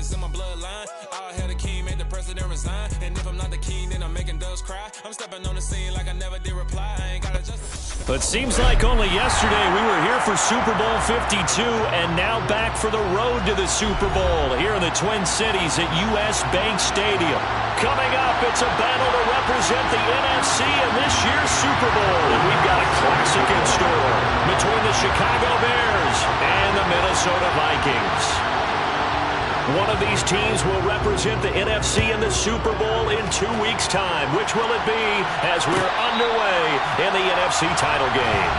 it's in my bloodline. I'll have the king, make the president resign. And if I'm not the king, then I'm making doves cry. I'm stepping on the scene like I never did reply. I ain't gotta justify. But seems like only yesterday we were here for Super Bowl 52, and now back for the road to the Super Bowl here in the Twin Cities at U.S. Bank Stadium. Coming up, it's a battle to represent the NFC in this year's Super Bowl. And we've got a classic in store between the Chicago Bears and the Minnesota Vikings. One of these teams will represent the NFC in the Super Bowl in 2 weeks' time. Which will it be as we're underway in the NFC title game?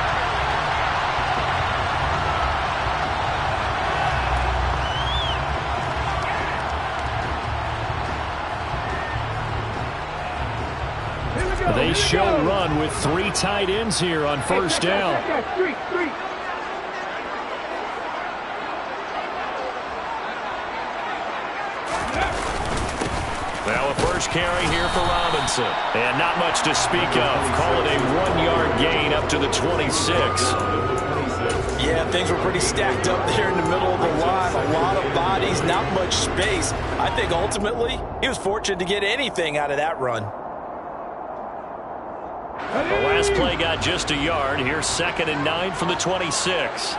They show run with 3 tight ends here on first down. Now a first carry here for Robinson. And not much to speak of. Call it a 1-yard gain up to the 26. Yeah, things were pretty stacked up there in the middle of the line. A lot of bodies, not much space. I think ultimately he was fortunate to get anything out of that run. The last play got just a yard. Here's 2nd and 9 from the 26.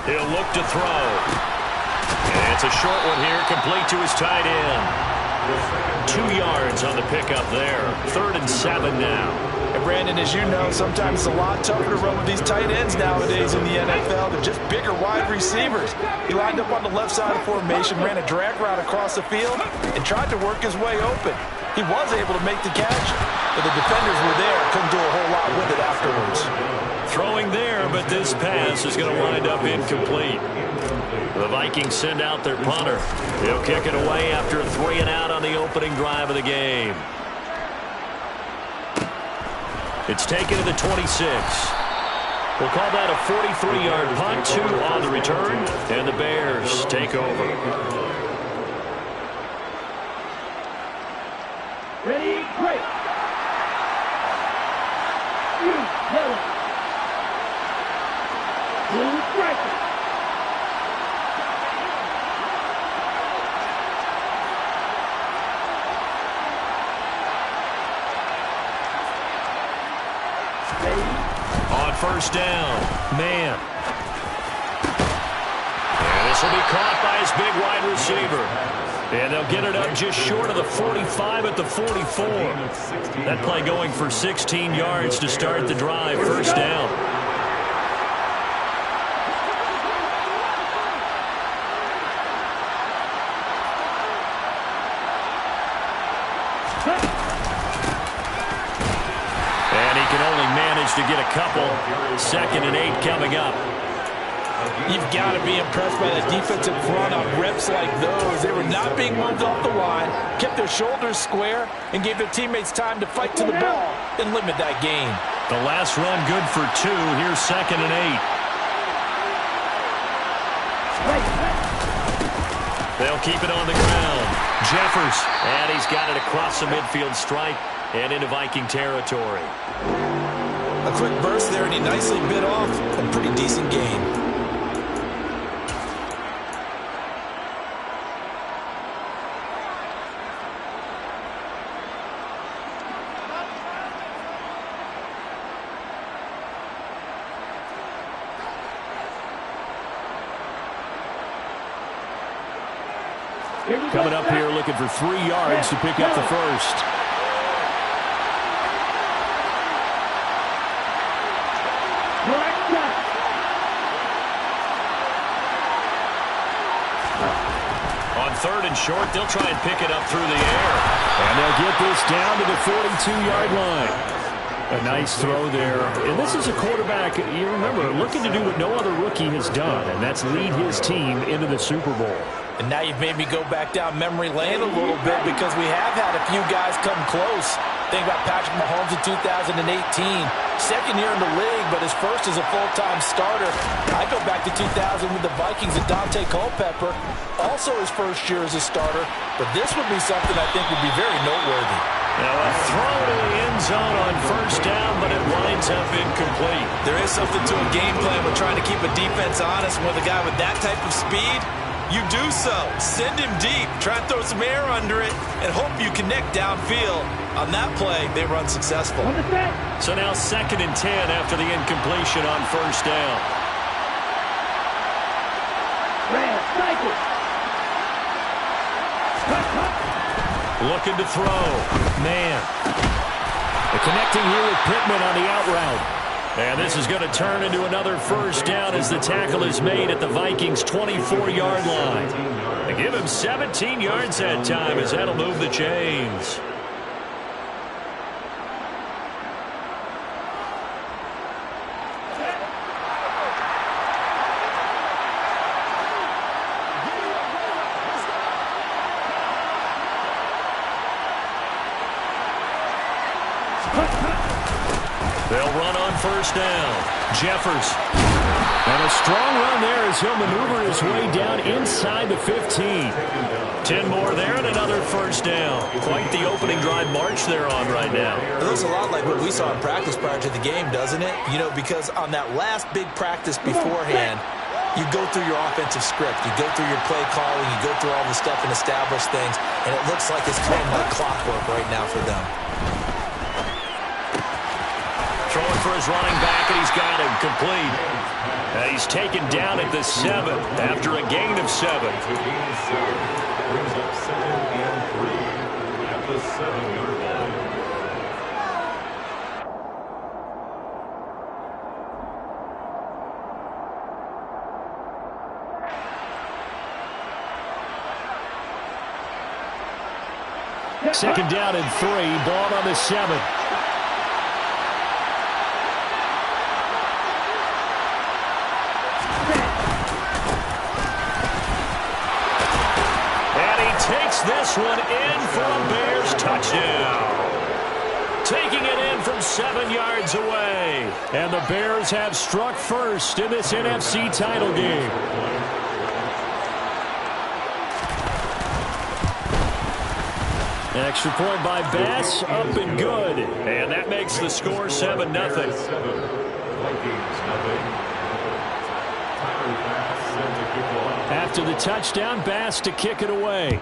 He'll look to throw. And it's a short one here, complete to his tight end. 2 yards on the pickup there. 3rd and 7 now. And Brandon, as you know, sometimes it's a lot tougher to run with these tight ends nowadays in the NFL. They're just bigger wide receivers. He lined up on the left side of formation, ran a drag route across the field, and tried to work his way open. He was able to make the catch, but the defenders were there. Couldn't do a whole lot with it afterwards. Throwing there, but this pass is going to wind up incomplete. The Vikings send out their punter. He'll kick it away after a 3 and out on the opening drive of the game. It's taken to the 26. We'll call that a 43-yard punt, 2 on the return, and the Bears take over. Ready, break. Yellow. Blue striker. On first down, man. And this will be caught by his big wide receiver. And they'll get it up just short of the 45 at the 44. That play going for 16 yards to start the drive. First down. And he can only manage to get a couple. 2nd and 8 coming up. You've got to be impressed by the defensive front on reps like those. They were not being moved off the line, kept their shoulders square, and gave their teammates time to fight to the ball and limit that gain. The last run good for 2. Here's 2nd and 8. They'll keep it on the ground. Jeffers, and he's got it across the midfield stripe and into Viking territory. A quick burst there, and he nicely bit off a pretty decent gain. Coming up here looking for 3 yards to pick up the first. On 3rd and short, they'll try and pick it up through the air. And they'll get this down to the 42-yard line. A nice throw there. And this is a quarterback, you remember, looking to do what no other rookie has done, and that's lead his team into the Super Bowl. And now you've made me go back down memory lane a little bit because we have had a few guys come close. Think about Patrick Mahomes in 2018. Second year in the league, but his first as a full-time starter. I go back to 2000 with the Vikings and Dante Culpepper. Also his first year as a starter. But this would be something I think would be very noteworthy. Now a throw to the end zone on first down, but it winds up incomplete. There is something to a game plan with trying to keep a defense honest with a guy with that type of speed. You do so. Send him deep. Try and throw some air under it and hope you connect downfield. On that play, they run successful. So now 2nd and 10 after the incompletion on 1st down. Looking to throw. Man. The connecting here with Pittman on the out route. And this is going to turn into another 1st down as the tackle is made at the Vikings' 24-yard line. They give him 17 yards that time as that'll move the chains. They'll run on 1st down. Jeffers. And a strong run there as he'll maneuver his way down inside the 15. 10 more there and another 1st down. Quite the opening drive march they're on right now. It looks a lot like what we saw in practice prior to the game, doesn't it? You know, because on that last big practice beforehand, you go through your offensive script. You go through your play calling. You go through all the stuff and establish things. And it looks like it's kind of like clockwork right now for them. Throwing for his running back, and he's got him complete. He's taken down at the 7 after a gain of 7. Brings up 2nd and 3 at the 7-yard line. Second down and 3, ball on the 7. Takes this one in for a Bears touchdown. Taking it in from 7 yards away. And the Bears have struck first in this NFC title game. Extra point by Bass, up and good. And that makes the score 7-0. After the touchdown, Bass to kick it away.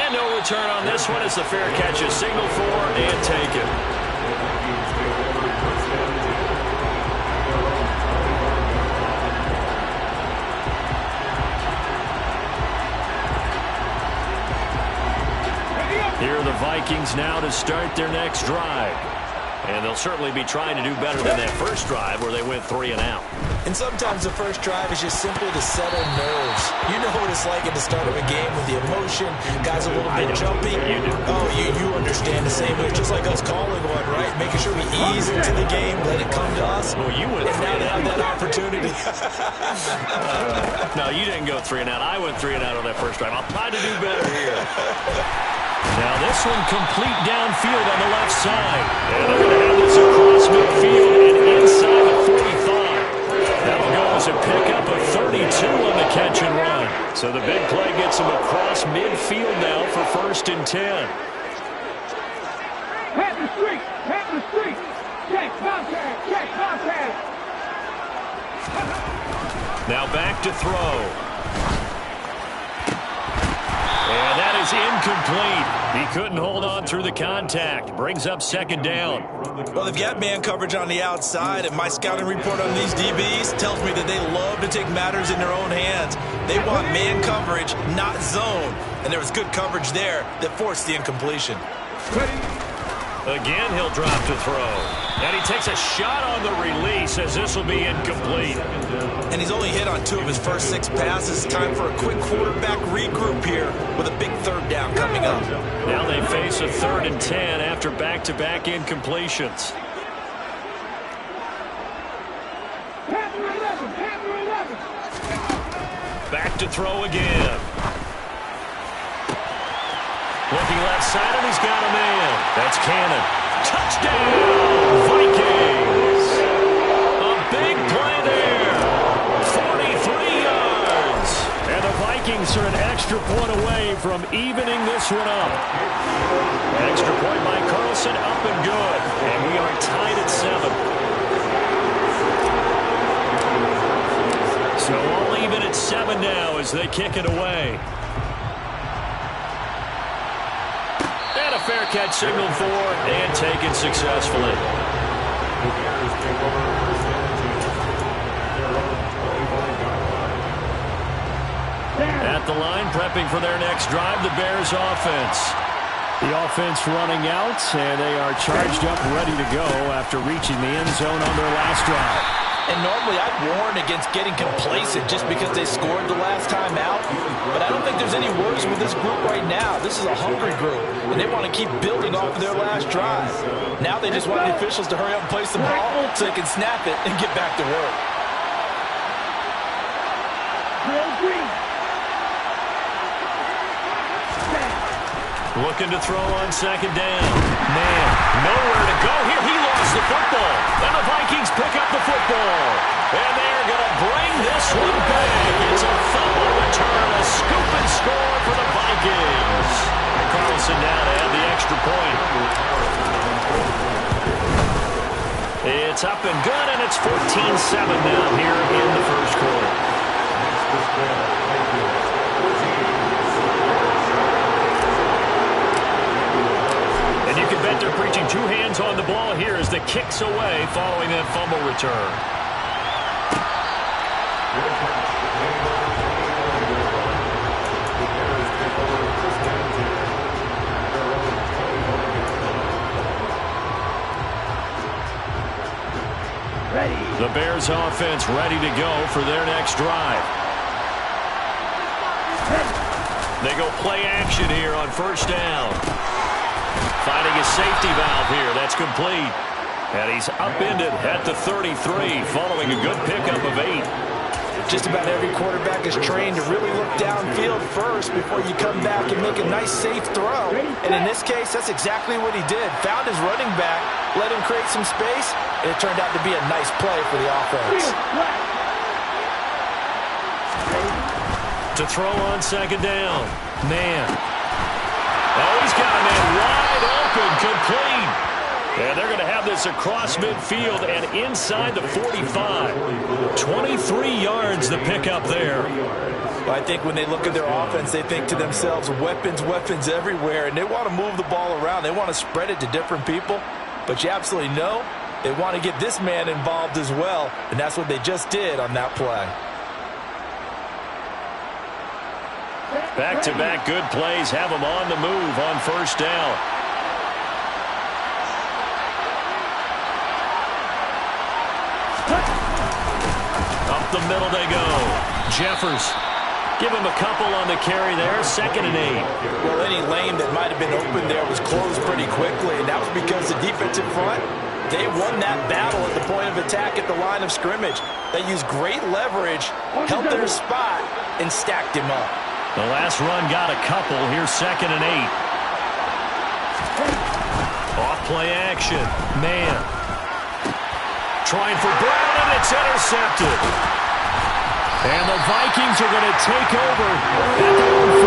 And no return on this one as the fair catch is signaled for and taken. Here are the Vikings now to start their next drive. And they'll certainly be trying to do better than that first drive where they went 3 and out. And sometimes the first drive is just simply to settle nerves. You know what it's like at the start of a game with the emotion, guys a little bit jumpy. You do. Oh, you understand the same way. It's just like us calling one, right? Making sure we ease into the game, let it come to us. Well, you went and now they have that opportunity. No, you didn't go 3 and out. I went 3 and out on that first drive. I'll try to do better here. Now this one complete downfield on the left side. And they're going to have this across midfield and inside the 45. That'll go as a pickup of 32 on the catch and run. So the big play gets him across midfield now for 1st and 10. Pat the street, pat the street. Check contact, check contact. Now back to throw. And that is incomplete. He couldn't hold on through the contact. Brings up 2nd down. Well, they've got man coverage on the outside, and my scouting report on these DBs tells me that they love to take matters in their own hands. They want man coverage, not zone. And there was good coverage there that forced the incompletion. Again, he'll drop to throw. And he takes a shot on the release as this will be incomplete. And he's only hit on 2 of his first 6 passes. Time for a quick quarterback regroup here with a big 3rd down coming up. Now they face a 3rd and 10 after back-to-back incompletions. Back to throw again. Looking left side, and he's got a man. That's Cannon. Touchdown, Vikings. A big play there. 43 yards. And the Vikings are an extra point away from evening this one up. Extra point by Carlson, up and good. And we are tied at 7. So all even at 7 now as they kick it away. And a fair catch signaled for and taken successfully. At the line, prepping for their next drive, the Bears offense. The offense running out, and they are charged up, ready to go after reaching the end zone on their last drive. And normally I'd warn against getting complacent just because they scored the last time out. But I don't think there's any worries with this group right now. This is a hungry group, and they want to keep building off of their last drive. Now they just want the officials to hurry up and place the ball so they can snap it and get back to work. Looking to throw on second down. Man, nowhere to go here. He lost the football. And the Vikings pick up the football. And they're going to bring this one back. It's a fumble return, a scoop and score for the Vikings. Carlson now to add the extra point. It's up and good, and it's 14-7 now here in the first quarter. And you can bet they're preaching two hands on the ball here as the kick's away following that fumble return. The Bears offense ready to go for their next drive. They go play action here on first down. Finding a safety valve here. That's complete. And he's upended at the 33 following a good pickup of 8. Just about every quarterback is trained to really look downfield first before you come back and make a nice, safe throw. And in this case, that's exactly what he did. Found his running back, let him create some space, and it turned out to be a nice play for the offense. To throw on second down. Man. Oh, he's got a man wide open, complete. And they're going to have this across midfield and inside the 45. 23 yards the pickup there. Well, I think when they look at their offense, they think to themselves, weapons, weapons everywhere, and they want to move the ball around. They want to spread it to different people. But you absolutely know they want to get this man involved as well, and that's what they just did on that play. Back-to-back good plays have them on the move on first down. Up the middle they go. Jeffers. Give him a couple on the carry there. 2nd and 8. Well, any lane that might have been open there was closed pretty quickly, and that was because the defensive front, they won that battle at the point of attack at the line of scrimmage. They used great leverage, held their spot, and stacked him up. The last run got a couple. Here's 2nd and 8. Off play action. Man. Trying for Brown, and it's intercepted. And the Vikings are going to take over at their own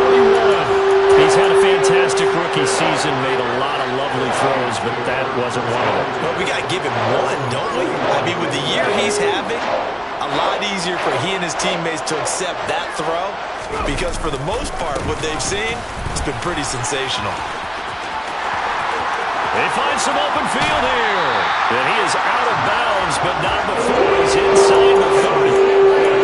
41. He's had a fantastic rookie season, made a lot of lovely throws, but that wasn't one of them. Well, we got to give him one, don't we? I mean, with the year he's having, a lot easier for he and his teammates to accept that throw, because for the most part, what they've seen, it's been pretty sensational. They find some open field here. And he is out of bounds, but not before he's inside the 30.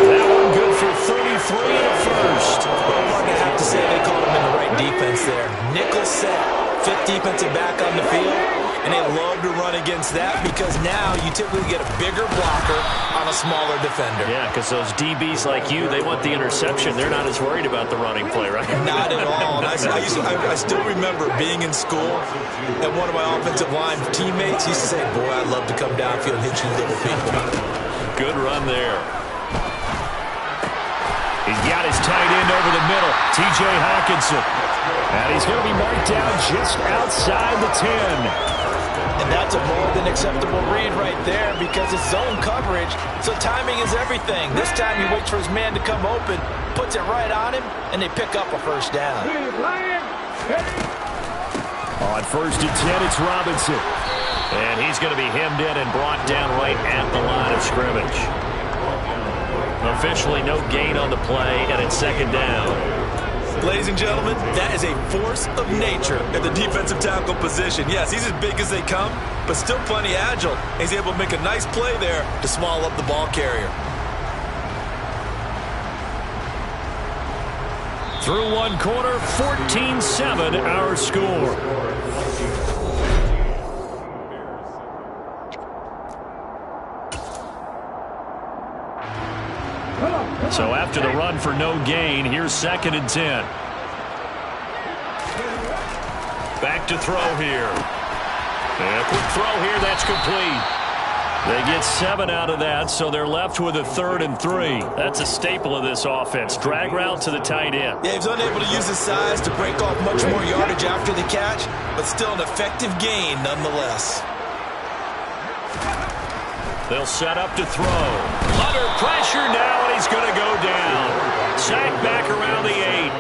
That one good for 33 and a first. Well, I'm going to have to say they called him in the right defense there. Nickel set, 5th defensive back on the field, and they love to run against that because now you typically get a bigger blocker on a smaller defender. Yeah, because those DBs like you, they want the interception. They're not as worried about the running play, right? Not at all. And I still remember being in school, and one of my offensive line teammates used to say, boy, I'd love to come downfield and hit you little people. Good run there. He's got his tight end over the middle, T.J. Hawkinson. And he's going to be marked down just outside the 10. And that's a more than acceptable read right there because it's zone coverage, so timing is everything. This time he waits for his man to come open, puts it right on him, and they pick up a first down. On 1st and 10, it's Robinson. And he's going to be hemmed in and brought down right at the line of scrimmage. Officially no gain on the play, and it's second down. Ladies and gentlemen, that is a force of nature at the defensive tackle position. Yes, he's as big as they come, but still plenty agile. He's able to make a nice play there to small up the ball carrier. Through one quarter, 14-7 our score. So after the run for no gain, here's 2nd and 10. Back to throw here. And a quick throw here, that's complete. They get 7 out of that, so they're left with a 3rd and 3. That's a staple of this offense. Drag route to the tight end. Yeah, he's unable to use his size to break off much more yardage after the catch, but still an effective gain nonetheless. They'll set up to throw. Under pressure now, and he's going to go down. Sack back around the 8.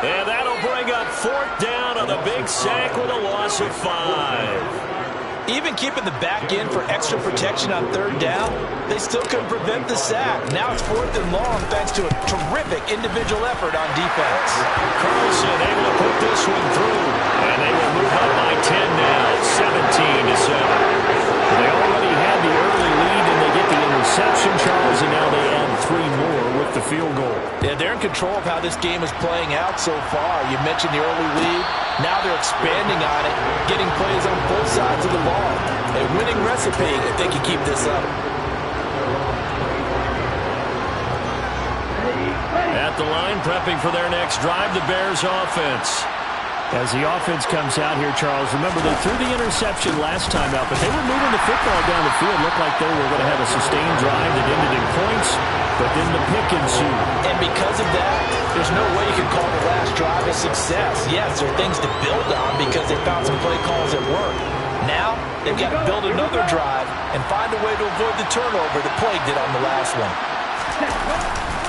And that'll bring up 4th down on a big sack with a loss of 5. Even keeping the back end for extra protection on 3rd down, they still couldn't prevent the sack. Now it's 4th and long thanks to a terrific individual effort on defense. Carlson able to put this one through. And they will move up by 10 now, 17-7. They already had the early lead, and they get the interception, Charles, and now they add 3 more with the field goal. Yeah, they're in control of how this game is playing out so far. You mentioned the early lead. Now they're expanding on it, getting plays on both sides of the ball. A winning recipe if they can keep this up. At the line, prepping for their next drive, the Bears offense. As the offense comes out here, Charles, remember they threw the interception last time out, but they were moving the football down the field. Looked like they were going to have a sustained drive that ended in points, but then the pick ensued. And because of that, there's no way you can call the last drive a success. Yes, there are things to build on because they found some play calls at work. Now, they've got to build another drive and find a way to avoid the turnover that plagued it on the last one.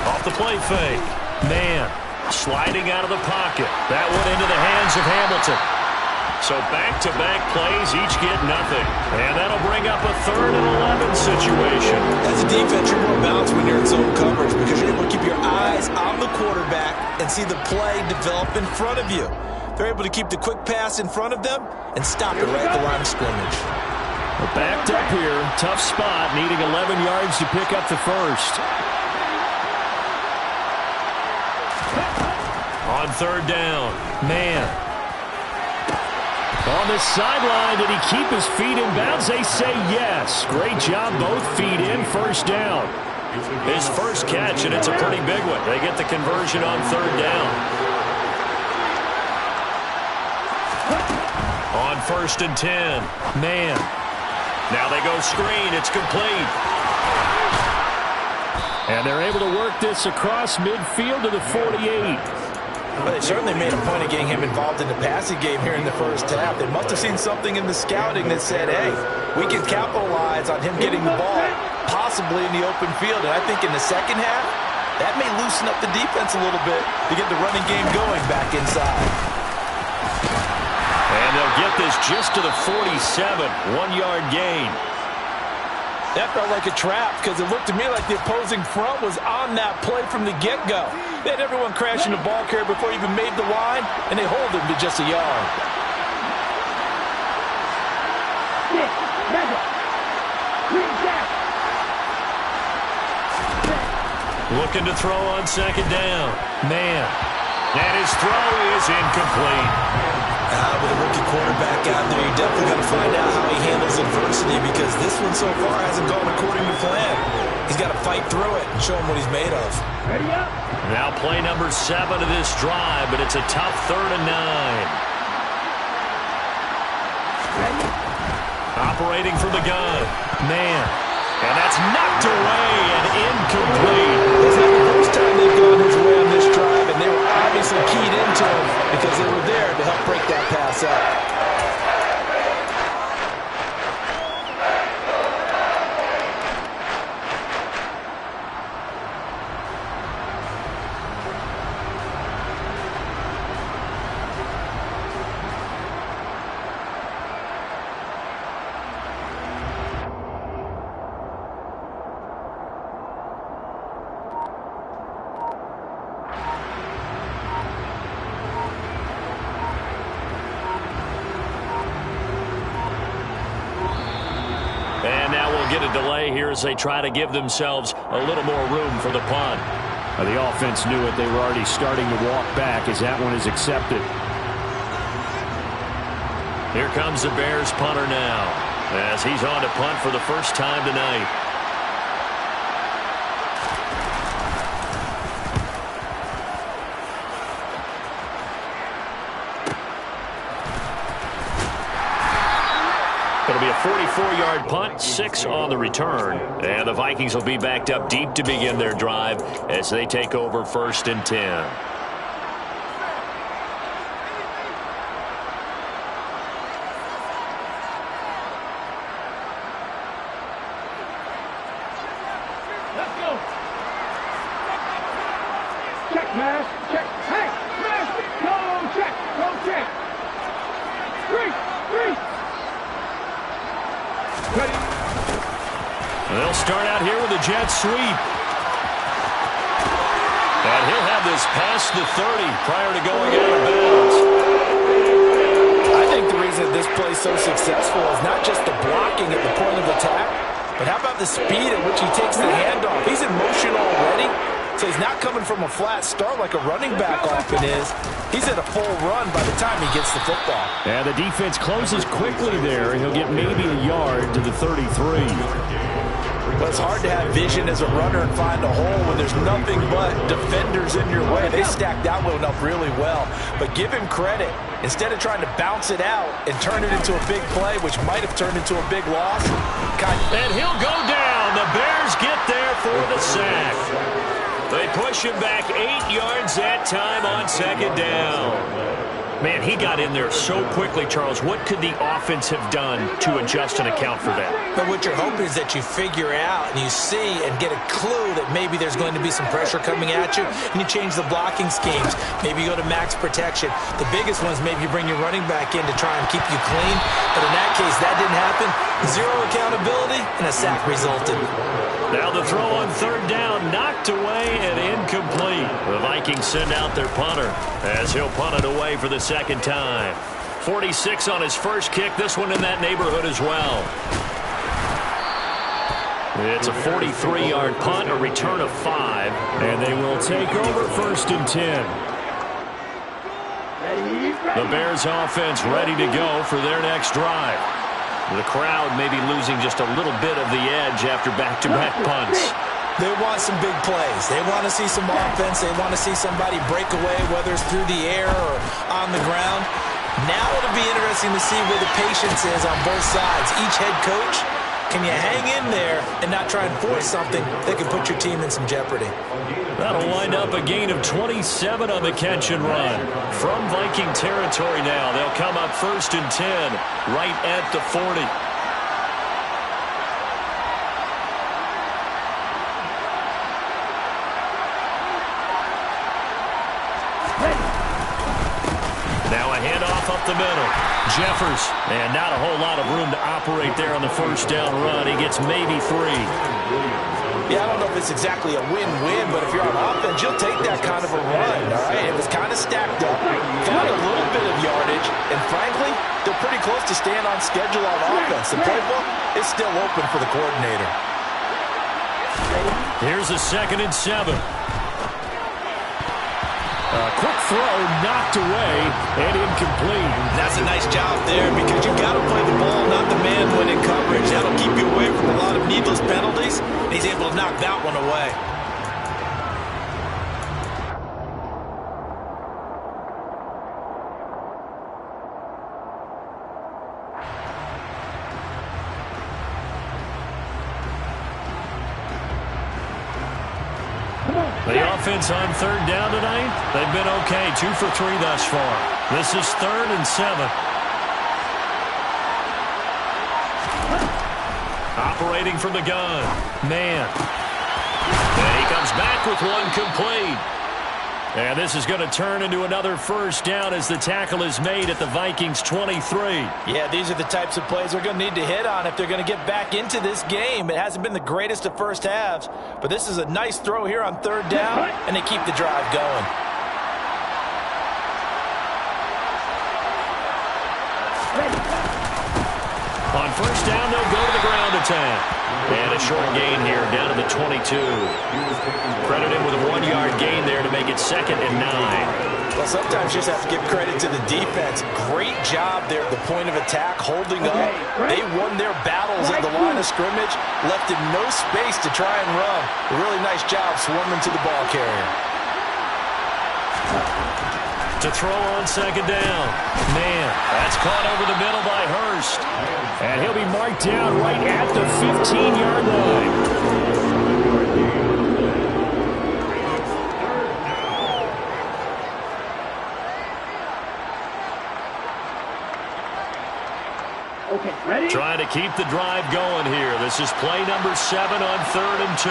Off the play fake. Man. Sliding out of the pocket. That one into the hands of Hamilton. So back-to-back plays, each get nothing. And that'll bring up a 3rd and 11 situation. As a defense, you're more balanced when you're in zone coverage because you're able to keep your eyes on the quarterback and see the play develop in front of you. They're able to keep the quick pass in front of them and stop it right at the line of scrimmage. We're backed up here. Tough spot, needing 11 yards to pick up the first. On 3rd down, man. On the sideline, did he keep his feet in bounds? They say yes. Great job, both feet in, 1st down. His first catch, and it's a pretty big one. They get the conversion on 3rd down. On 1st and 10, man. Now they go screen, it's complete. And they're able to work this across midfield to the 48. Well, they certainly made a point of getting him involved in the passing game here in the first half. They must have seen something in the scouting that said, hey, we can capitalize on him getting the ball, possibly in the open field. And I think in the second half, that may loosen up the defense a little bit to get the running game going back inside. And they'll get this just to the 47, 1-yard gain. That felt like a trap because it looked to me like the opposing front was on that play from the get-go. They had everyone crashing the ball carrier before he even made the line, and they hold him to just a yard. Looking to throw on 2nd down. Man. And his throw is incomplete. With a rookie quarterback out there, you definitely got to find out how he handles adversity because this one so far hasn't gone according to plan. He's got to fight through it and show him what he's made of. Ready up. Now play number 7 of this drive, but it's a tough 3rd and 9. Operating from the gun. Man. And that's knocked away and incomplete. It's not the first time they've gone his way on this drive, and they were obviously keyed into him because they were there to help break that pass up. delay here as they try to give themselves a little more room for the punt. The offense knew it. They were already starting to walk back as that one is accepted. Here comes the Bears punter now as he's on to punt for the first time tonight. It'll be a 44-yard punt, 6 on the return. And the Vikings will be backed up deep to begin their drive as they take over 1st and 10. They'll start out here with a jet sweep. And he'll have this past the 30 prior to going out of bounds. I think the reason this play is so successful is not just the blocking at the point of attack, but how about the speed at which he takes the handoff? He's in motion already, so he's not coming from a flat start like a running back often is. He's at a full run by the time he gets the football. And the defense closes quickly there. He'll get maybe a yard to the 33. But it's hard to have vision as a runner and find a hole when there's nothing but defenders in your way. They stacked that one up really well. But give him credit. Instead of trying to bounce it out and turn it into a big play, which might have turned into a big loss. And he'll go down. The Bears get there for the sack. They push him back 8 yards that time on 2nd down. Man, he got in there so quickly, Charles. What could the offense have done to adjust and account for that? But what you're hoping is that you figure out and you see and get a clue that maybe there's going to be some pressure coming at you, and you change the blocking schemes. Maybe you go to max protection. The biggest ones, maybe you bring your running back in to try and keep you clean. But in that case, that didn't happen. 0 accountability, and a sack resulted. Now the throw on 3rd down, knocked away and incomplete. The Vikings send out their punter as he'll punt it away for the 2nd time. 46 on his first kick, this one in that neighborhood as well. It's a 43-yard punt, a return of 5. And they will take over 1st and 10. The Bears offense ready to go for their next drive. The crowd may be losing just a little bit of the edge after back-to-back punts. They want some big plays. They want to see some offense. They want to see somebody break away, whether it's through the air or on the ground. Now it'll be interesting to see where the patience is on both sides. Each head coach, can you hang in there and not try and force something that can put your team in some jeopardy? That'll wind up a gain of 27 on the catch and run. From Viking territory now, they'll come up 1st and 10, right at the 40. Now a handoff up the middle. Jeffers, and not a whole lot of room to operate there on the 1st down run. He gets maybe 3. Yeah, I don't know if it's exactly a win-win, but if you're on offense, you'll take that kind of a run, all right? It was kind of stacked up, found a little bit of yardage, and frankly, they're pretty close to staying on schedule on offense. The playbook is still open for the coordinator. Here's a 2nd and 7. A quick throw knocked away and incomplete. That's a nice job there because you've got to play the ball, not the man when in coverage. That'll keep you away from a lot of needless penalties. He's able to knock that one away. The offense on 3rd down tonight, they've been okay. 2 for 3 thus far. This is 3rd and 7. Operating from the gun. Man. And he comes back with one complete. And this is going to turn into another 1st down as the tackle is made at the Vikings 23. Yeah, these are the types of plays they're going to need to hit on if they're going to get back into this game. It hasn't been the greatest of first halves, but this is a nice throw here on 3rd down, and they keep the drive going. On first down, they'll go to the ground attack. And a short gain here, down to the 22. Credit him with a 1-yard gain there to make it 2nd and 9. Well, sometimes you just have to give credit to the defense. Great job there at the point of attack, holding up. They won their battles at the line of scrimmage, left him no space to try and run. A really nice job swarming to the ball carrier. To throw on 2nd down. Man, that's caught over the middle by Hurst. And he'll be marked down right at the 15-yard line. Okay, ready? Trying to keep the drive going here. This is play number 7 on 3rd and 2.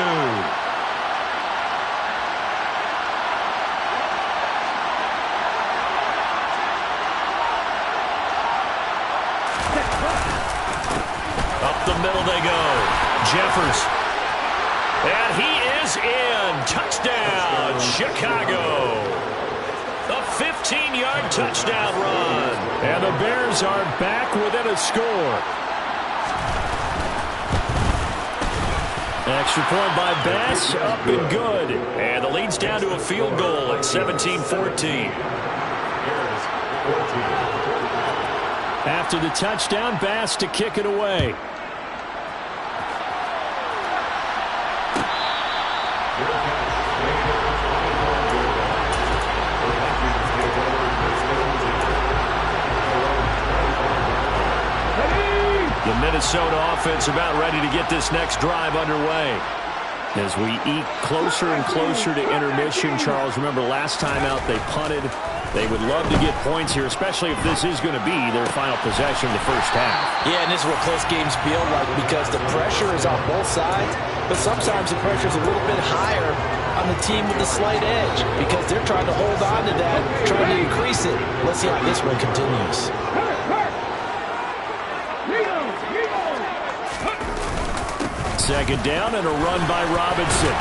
Up the middle they go. Jeffers. And he is in. Touchdown, Chicago. A 15-yard touchdown run. And the Bears are back within a score. Extra point by Bass, up and good. And the lead's down to a field goal at 17-14. After the touchdown, Bass to kick it away. The Minnesota offense about ready to get this next drive underway. As we eat closer and closer to intermission, Charles, remember last time out they punted. They would love to get points here, especially if this is going to be their final possession of the first half. Yeah, and this is what close games feel like because the pressure is on both sides, but sometimes the pressure is a little bit higher on the team with the slight edge because they're trying to hold on to that, trying to increase it. Let's see how this one continues. Second down and a run by Robinson.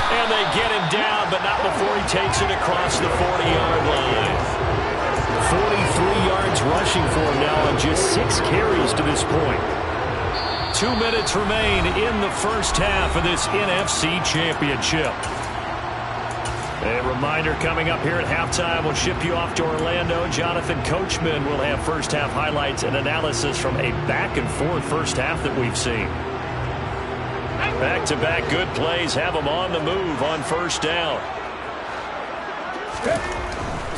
And they get him down, but not before he takes it across the 40-yard line. 43 yards rushing for him now on just 6 carries to this point. 2 minutes remain in the first half of this NFC Championship. A reminder coming up here at halftime, we'll ship you off to Orlando. Jonathan Coachman will have first half highlights and analysis from a back-and-forth first half that we've seen. Back-to-back good plays have them on the move on first down.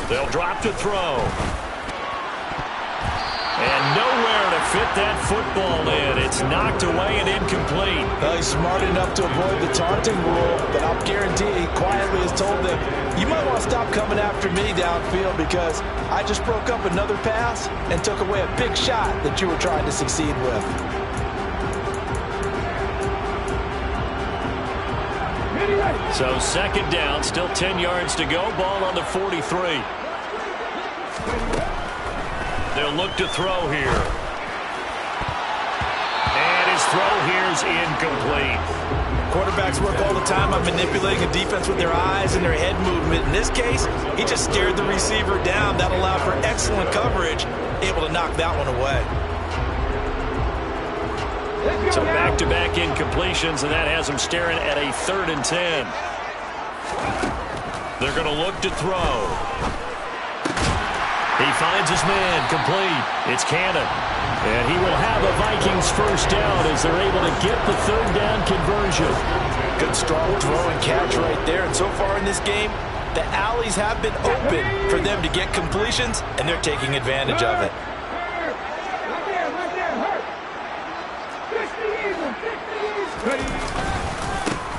They'll drop to throw. And nowhere to fit that football in. It's knocked away and incomplete. Well, he's smart enough to avoid the taunting rule, but I'll guarantee he quietly has told them, you might want to stop coming after me downfield because I just broke up another pass and took away a big shot that you were trying to succeed with. So second down, still 10 yards to go. Ball on the 43. They'll look to throw here. And his throw here is incomplete. Quarterbacks work all the time on manipulating a defense with their eyes and their head movement. In this case, he just stared the receiver down. That allowed for excellent coverage, able to knock that one away. So back-to-back incompletions, and that has him staring at a 3rd and 10. They're going to look to throw. He finds his man, complete. It's Cannon. And he will have a Vikings first down as they're able to get the 3rd down conversion. Good strong throw and catch right there. And so far in this game, the alleys have been open for them to get completions, and they're taking advantage of it.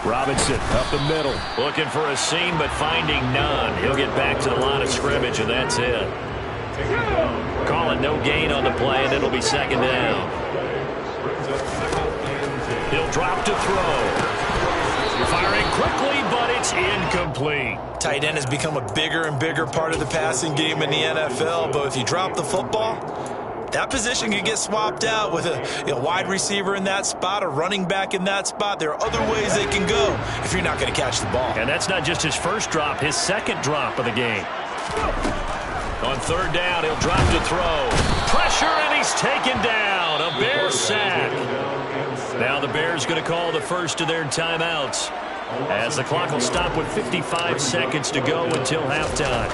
Robinson up the middle. Looking for a seam, but finding none. He'll get back to the line of scrimmage, and that's it. Calling no gain on the play, and it'll be 2nd down. He'll drop to throw. Firing quickly, but it's incomplete. Tight end has become a bigger and bigger part of the passing game in the NFL, but if you drop the football, that position can get swapped out with a wide receiver in that spot, a running back in that spot. There are other ways they can go if you're not going to catch the ball. And that's not just his first drop, his 2nd drop of the game. On third down, he'll drop to throw. Pressure, and he's taken down. A Bears sack. Now the Bears going to call the first of their timeouts, as the clock will stop with 55 seconds to go until halftime.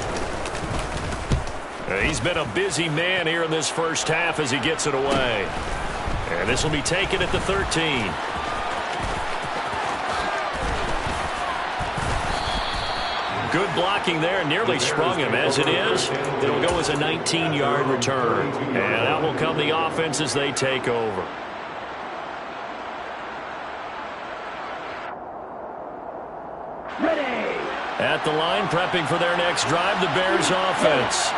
He's been a busy man here in this first half as he gets it away. And this will be taken at the 13. Good blocking there, nearly sprung him. As it is, it'll go as a 19-yard return. And out will come the offense as they take over. Ready. At the line, prepping for their next drive, the Bears offense.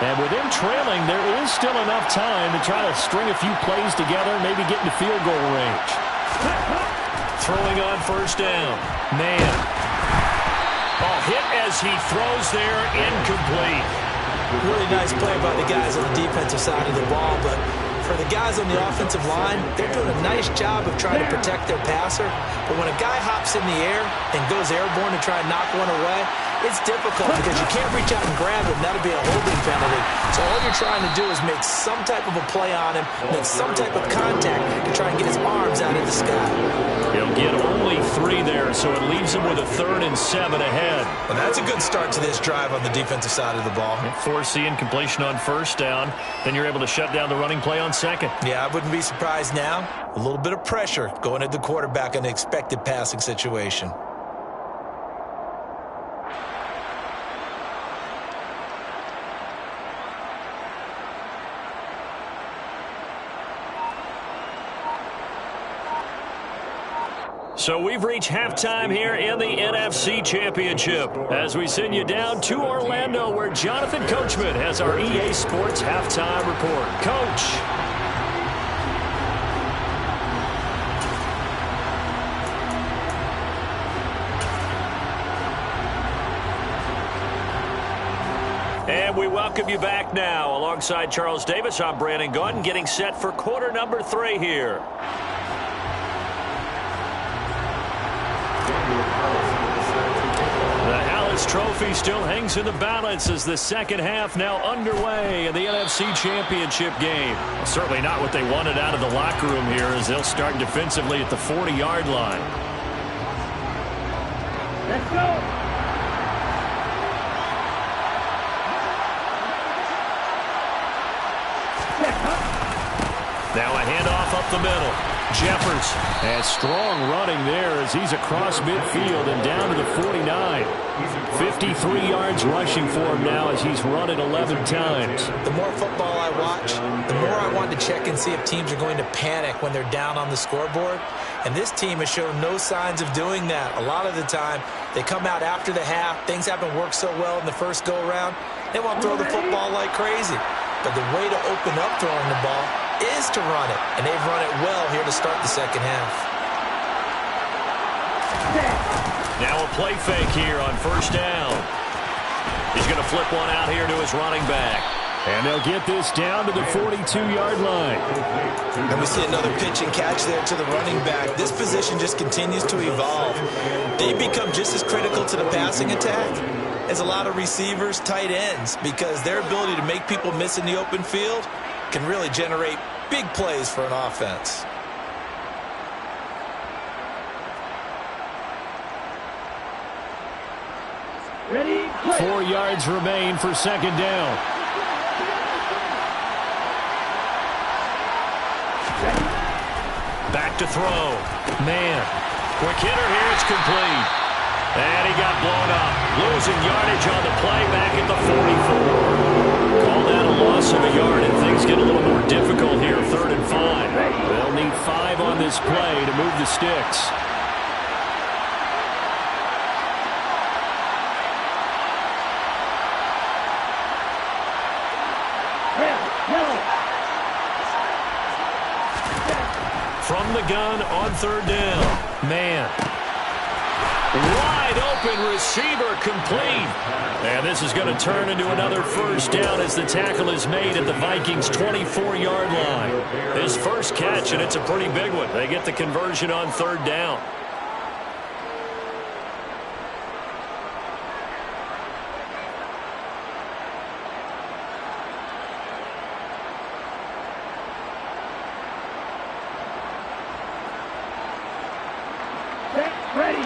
And with him trailing, there is still enough time to try to string a few plays together and maybe get into field goal range. Throwing on first down. Man. Oh, hit as he throws there, incomplete. Really nice play by the guys on the defensive side of the ball, but for the guys on the offensive line, they're doing a nice job of trying to protect their passer. But when a guy hops in the air and goes airborne to try and knock one away, it's difficult because you can't reach out and grab him. That'll be a holding penalty. So all you're trying to do is make some type of a play on him, make some type of contact to try and get his arms out of the sky. He'll get only 3 there, so it leaves him with a 3rd and 7 ahead. And that's a good start to this drive on the defensive side of the ball. Force the incompletion on first down. Then you're able to shut down the running play on second. Yeah, I wouldn't be surprised now. A little bit of pressure going at the quarterback in an expected passing situation. So we've reached halftime here in the NFC Championship as we send you down to Orlando, where Jonathan Coachman has our EA Sports Halftime Report. Coach. And we welcome you back now. Alongside Charles Davis, I'm Brandon Gaudin, getting set for quarter number 3 here. The trophy still hangs in the balance as the second half now underway in the NFC Championship game. Well, certainly not what they wanted out of the locker room here, as they'll start defensively at the 40-yard line. Let's go. Now a handoff up the middle. Jeffers has strong running there as he's across midfield and down to the 49. 53 yards rushing for him now as he's run it 11 times. The more football I watch, the more I want to check and see if teams are going to panic when they're down on the scoreboard. And this team has shown no signs of doing that. A lot of the time, they come out after the half. Things haven't worked so well in the first go-around. They want to throw the football like crazy. But the way to open up throwing the ball is to run it. And they've run it well here to start the second half. Now a play fake here on first down. He's going to flip one out here to his running back. And they'll get this down to the 42-yard line. And we see another pitch and catch there to the running back. This position just continues to evolve. They become just as critical to the passing attack as a lot of receivers, tight ends, because their ability to make people miss in the open field can really generate big plays for an offense. Ready? 4 yards remain for second down. Back to throw. Man. Quick hitter here. It's complete. And he got blown up. Losing yardage on the play back at the 44. Call that a loss of a yard, and things get a little more difficult here. 3rd and 5. They'll need 5 on this play to move the sticks. From the gun on 3rd down. Man. Wide open receiver, complete. And this is going to turn into another first down as the tackle is made at the Vikings' 24-yard line. His first catch, and it's a pretty big one. They get the conversion on 3rd down. Ready.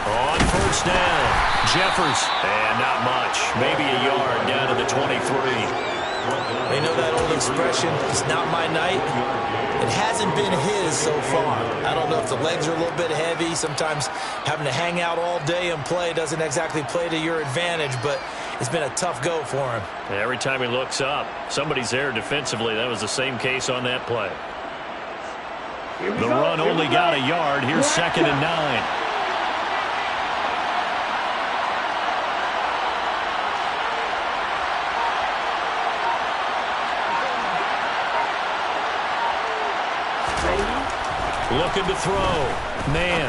On first down, Jeffers. And not much. Maybe a yard down to the 23. They know that old expression, it's not my night. It hasn't been his so far. I don't know if the legs are a little bit heavy. Sometimes having to hang out all day and play doesn't exactly play to your advantage, but it's been a tough go for him. Every time he looks up, somebody's there defensively. That was the same case on that play. The run only got a yard. Here's 2nd and 9. Looking to throw. Man.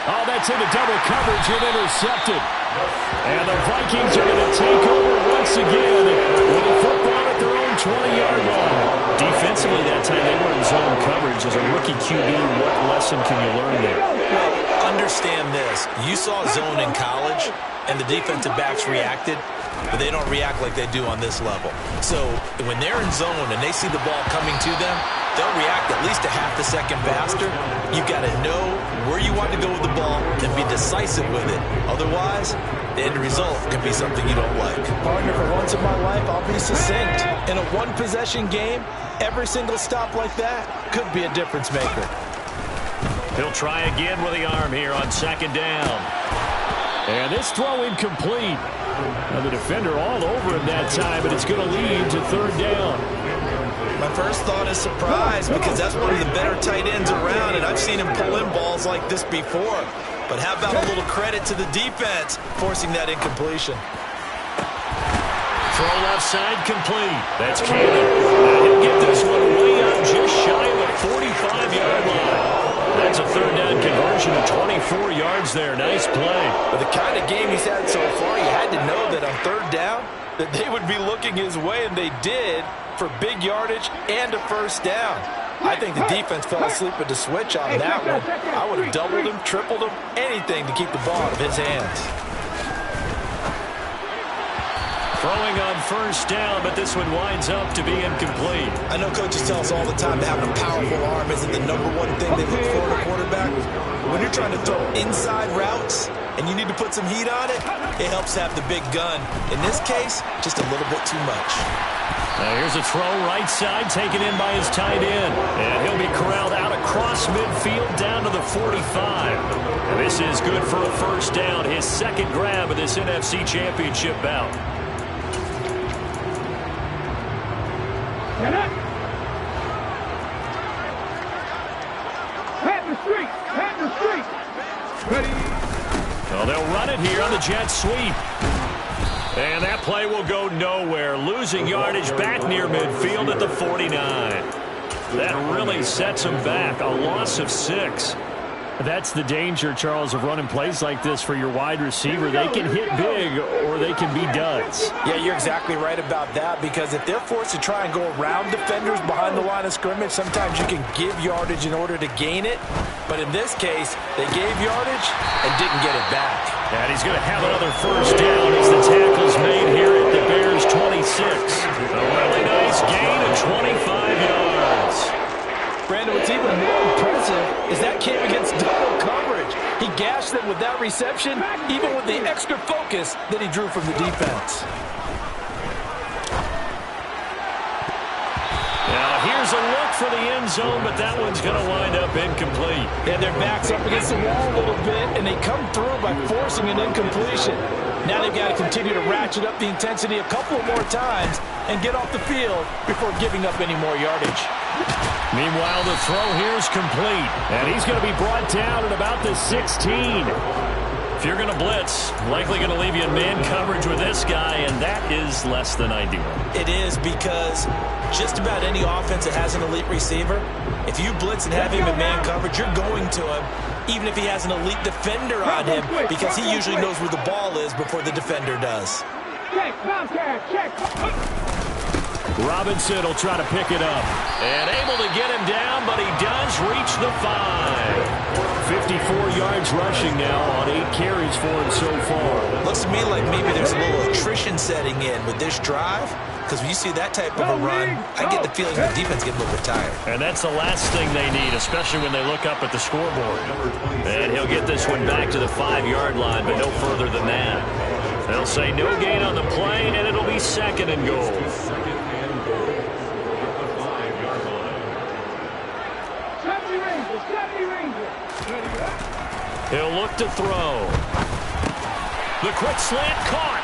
Oh, that's into double coverage and intercepted. And the Vikings are going to take over once again with a football at their own 20-yard line. Defensively that time, they were in zone coverage. As a rookie QB, what lesson can you learn there? Well, understand this. You saw zone in college, and the defensive backs reacted, but they don't react like they do on this level. So when they're in zone and they see the ball coming to them, they'll react at least a half a second faster. You've got to know where you want to go with the ball and be decisive with it. Otherwise, the end result can be something you don't like. Partner, for once in my life, I'll be succinct. In a one-possession game, every single stop like that could be a difference maker. He'll try again with the arm here on 2nd down. And this throw incomplete. Now the defender all over him that time, but it's going to lead to 3rd down. My first thought is surprise, because that's one of the better tight ends around, and I've seen him pull in balls like this before. But how about a little credit to the defense forcing that incompletion? Throw left side complete. That's Cannon. Now he'll get this one way up just shy of the 45-yard line. That's a 3rd down conversion of 24 yards there. Nice play. But the kind of game he's had so far, you had to know that on 3rd down that they would be looking his way, and they did, for big yardage and a 1st down. I think the defense fell asleep at the switch on that one. I would have doubled him, tripled him, anything to keep the ball out of his hands. Throwing on 1st down, but this one winds up to be incomplete. I know coaches tell us all the time that having a powerful arm isn't the #1 thing they look for in a quarterback. When you're trying to throw inside routes and you need to put some heat on it, it helps have the big gun. In this case, just a little bit too much. Now here's a throw right side, taken in by his tight end. And he'll be corralled out across midfield down to the 45. And this is good for a 1st down, his 2nd grab of this NFC Championship bout. Pat the street. Ready. Well, they'll run it here on the jet sweep. And that play will go nowhere. Losing yardage back near midfield at the 49. That really sets him back. A loss of 6. That's the danger, Charles, of running plays like this for your wide receiver. They can hit big or they can be duds. Yeah, you're exactly right about that, because if they're forced to try and go around defenders behind the line of scrimmage, sometimes you can give yardage in order to gain it. But in this case, they gave yardage and didn't get it back. And he's going to have another 1st down as the tackle's made here at the Bears' 26. A really nice gain of 25 yards. Brandon, what's even more impressive is that came against double coverage. He gashed them with that reception, even with the extra focus that he drew from the defense. Now here's a look for the end zone, but that one's going to wind up incomplete. Yeah, their back's up against the wall a little bit, and they come through by forcing an incompletion. Now they've got to continue to ratchet up the intensity a couple more times and get off the field before giving up any more yardage. Meanwhile, the throw here is complete, and he's going to be brought down at about the 16. If you're going to blitz, likely going to leave you in man coverage with this guy, and that is less than ideal. It is, because just about any offense that has an elite receiver, if you blitz and have him in man coverage, you're going to him, even if he has an elite defender on him, because he usually knows where the ball is before the defender does. Check, contact, check. Robinson will try to pick it up. And able to get him down, but he does reach the 5. 54 yards rushing now on 8 carries for him so far. Looks to me like maybe there's a little attrition confusion setting in with this drive? Because when you see that type of a run, I get the feeling the defense gets a little bit tired. And that's the last thing they need, especially when they look up at the scoreboard. And he'll get this one back to the 5-yard line, but no further than that. They'll say no gain on the play, and it'll be 2nd and goal. He'll look to throw. The quick slant caught.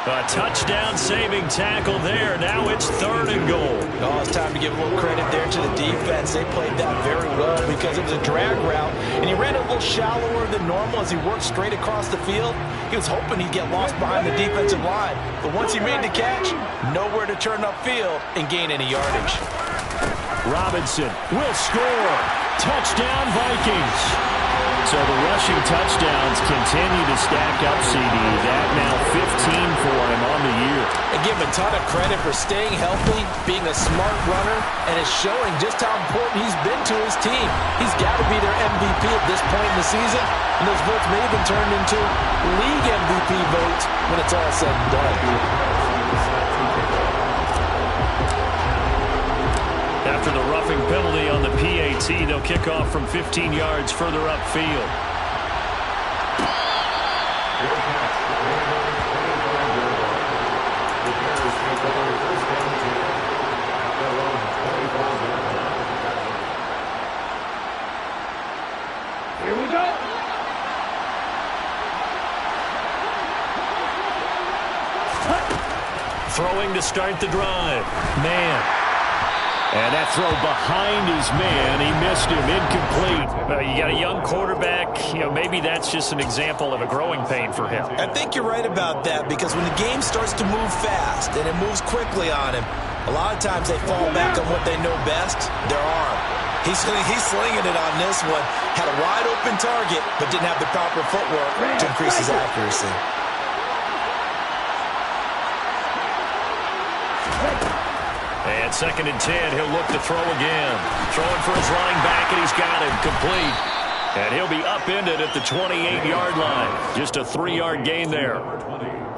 A touchdown-saving tackle there. Now it's 3rd and goal. Oh, it's time to give a little credit there to the defense. They played that very well because it was a drag route, and he ran a little shallower than normal as he worked straight across the field. He was hoping he'd get lost behind the defensive line, but once he made the catch, nowhere to turn upfield and gain any yardage. Robinson will score. Touchdown, Vikings. So the rushing touchdowns continue to stack up, CD. That now 15 for him on the year. And give him a ton of credit for staying healthy, being a smart runner, and it's showing just how important he's been to his team. He's got to be their MVP at this point in the season, and those votes may have been turned into league MVP votes when it's all said and done. After the roughing penalty on the PAT, they'll kick off from 15 yards further upfield. Here we go. Throwing to start the drive. Man. And that throw behind his man, he missed him, incomplete. You got a young quarterback, maybe that's just an example of a growing pain for him. I think you're right about that because when the game starts to move fast and it moves quickly on him, a lot of times they fall back on what they know best, their arm. He's slinging it on this one, had a wide open target, but didn't have the proper footwork to increase his accuracy. And 2nd and 10, he'll look to throw again. Throwing for his running back, and he's got him complete. And he'll be upended at the 28-yard line. Just a 3-yard gain there.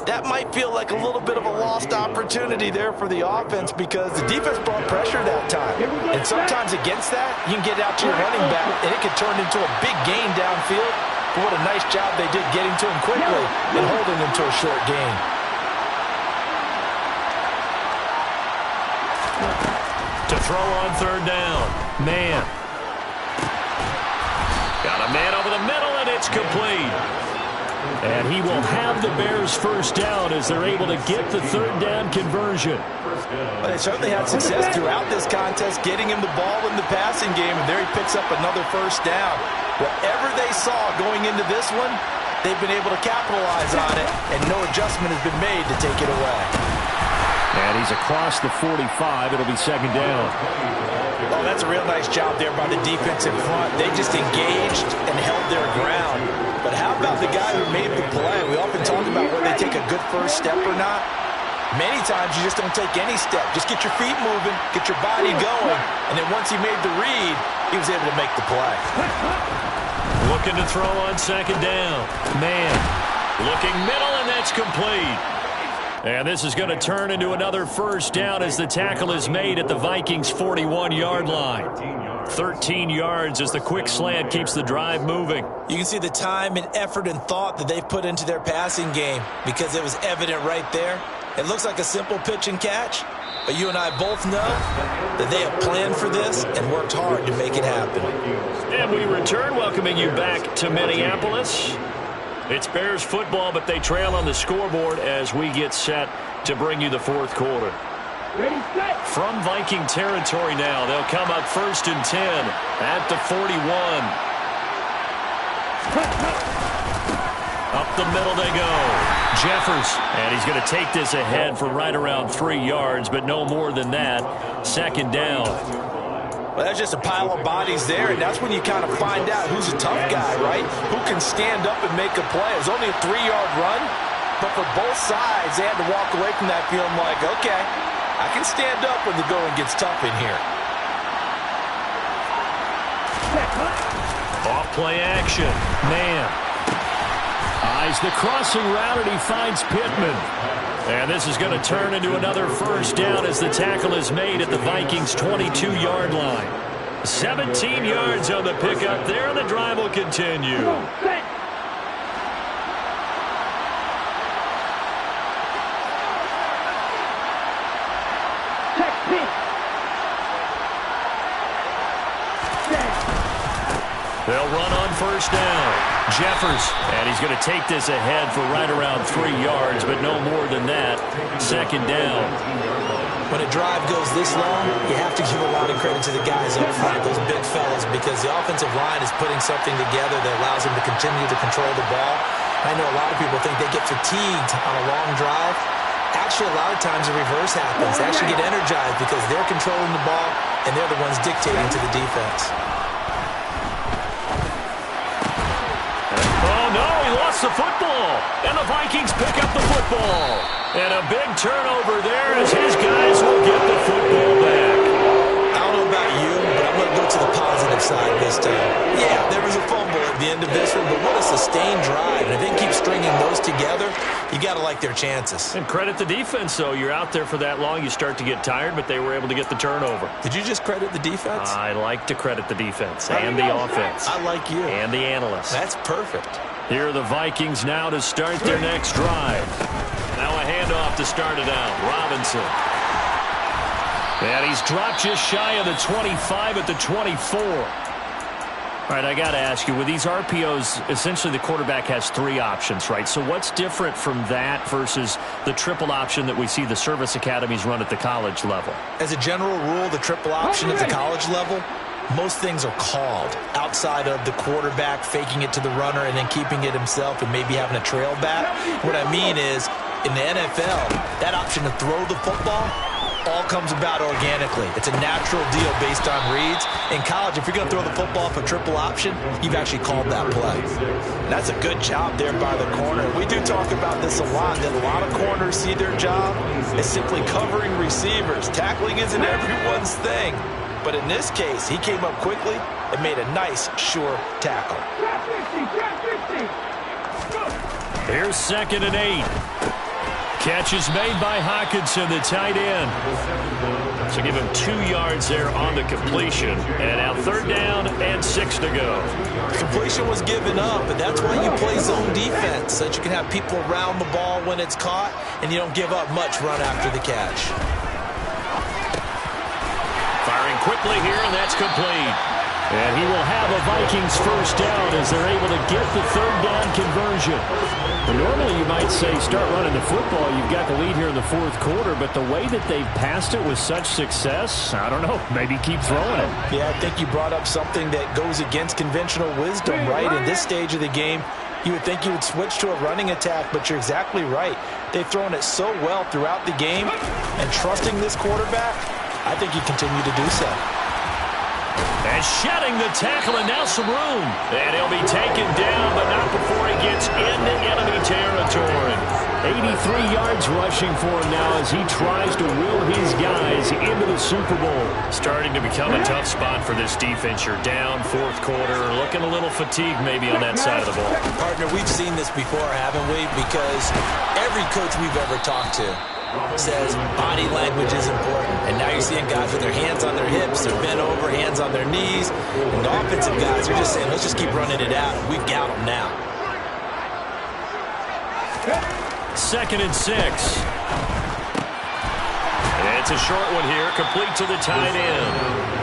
That might feel like a little bit of a lost opportunity there for the offense because the defense brought pressure that time. And sometimes against that, you can get out to your running back, and it can turn into a big gain downfield. But what a nice job they did getting to him quickly and holding him to a short gain. To throw on 3rd down. Man. Got a man over the middle, and it's complete. And he will have the Bears' 1st down as they're able to get the 3rd down conversion. But they certainly had success throughout this contest, getting him the ball in the passing game, and there he picks up another 1st down. Whatever they saw going into this one, they've been able to capitalize on it, and no adjustment has been made to take it away. And he's across the 45. It'll be 2nd down. Oh, that's a real nice job there by the defense in front. They just engaged and held their ground. But how about the guy who made the play? We often talk about whether they take a good 1st step or not. Many times you just don't take any step. Just get your feet moving, get your body going, and then once he made the read, he was able to make the play. Looking to throw on 2nd down. Man. Looking middle, and that's complete. And this is going to turn into another 1st down as the tackle is made at the Vikings' 41-yard line. 13 yards as the quick slant keeps the drive moving. You can see the time and effort and thought that they've put into their passing game because it was evident right there. It looks like a simple pitch and catch, but you and I both know that they have planned for this and worked hard to make it happen. And we return, welcoming you back to Minneapolis. It's Bears football, but they trail on the scoreboard as we get set to bring you the 4th quarter. From Viking territory now, they'll come up 1st and 10 at the 41. Up the middle they go. Jeffers, and he's going to take this ahead for right around 3 yards, but no more than that. 2nd down. Well, that's just a pile of bodies there, and that's when you kind of find out who's a tough guy, right? Who can stand up and make a play. It was only a 3-yard run, but for both sides, they had to walk away from that feeling like, okay, I can stand up when the going gets tough in here. Off play action. Man. Tries the crossing route, and he finds Pittman. And this is going to turn into another first down as the tackle is made at the Vikings' 22-yard line. 17 yards on the pickup there, and the drive will continue. They'll run on first down. Jeffers, and he's going to take this ahead for right around 3 yards, but no more than that. Second down. When a drive goes this long, you have to give a lot of credit to the guys up front, those big fellas, because the offensive line is putting something together that allows them to continue to control the ball. I know a lot of people think they get fatigued on a long drive. Actually, a lot of times the reverse happens. They actually get energized because they're controlling the ball, and they're the ones dictating to the defense. Lost the football, and the Vikings pick up the football. And a big turnover there as his guys will get the football back. I don't know about you, but I'm going to go to the positive side this time. Yeah, there was a fumble at the end of this one, but what a sustained drive. And if they keep stringing those together, you got to like their chances. And credit the defense, though. You're out there for that long, you start to get tired, but they were able to get the turnover. Did you just credit the defense? I like to credit the defense and the offense. I like you. And the analysts. That's perfect. Here are the Vikings now to start their next drive. Now a handoff to start it out. Robinson. And he's dropped just shy of the 25 at the 24. All right, I got to ask you, with these RPOs, essentially the quarterback has 3 options, right? So what's different from that versus the triple option that we see the service academies run at the college level? As a general rule, the triple option at the college level, most things are called outside of the quarterback faking it to the runner and then keeping it himself and maybe having a trail back. What I mean is, in the NFL, that option to throw the football all comes about organically. It's a natural deal based on reads. In college, if you're going to throw the football for triple option, you've actually called that play. And that's a good job there by the corner. We do talk about this a lot, that a lot of corners see their job as simply covering receivers. Tackling isn't everyone's thing. But in this case, he came up quickly and made a nice, sure tackle. Here's 2nd and 8. Catch is made by Hawkinson, the tight end. So give him 2 yards there on the completion. And now 3rd down and 6 to go. Completion was given up, but that's why you play zone defense, so that you can have people around the ball when it's caught, and you don't give up much run after the catch. Firing quickly here, and that's complete. And he will have a Vikings first down as they're able to get the 3rd down conversion. Well, normally you might say start running the football. You've got the lead here in the 4th quarter, but the way that they've passed it with such success, I don't know, maybe keep throwing it. Yeah, I think you brought up something that goes against conventional wisdom, right? In this stage of the game, you would think you would switch to a running attack, but you're exactly right. They've thrown it so well throughout the game, and trusting this quarterback, I think you continue to do so. And shedding the tackle, and now some room. And he'll be taken down, but not before he gets into enemy territory. 83 yards rushing for him now as he tries to will his guys into the Super Bowl. Starting to become a tough spot for this defense. You're down 4th quarter, looking a little fatigued maybe on that side of the ball. Partner, we've seen this before, haven't we? Because every coach we've ever talked to says body language is important. And now you're seeing guys with their hands on their hips, they're bent over, hands on their knees. And the offensive guys are just saying, let's just keep running it out. We've got them now. 2nd and 6. It's a short one here, complete to the tight end.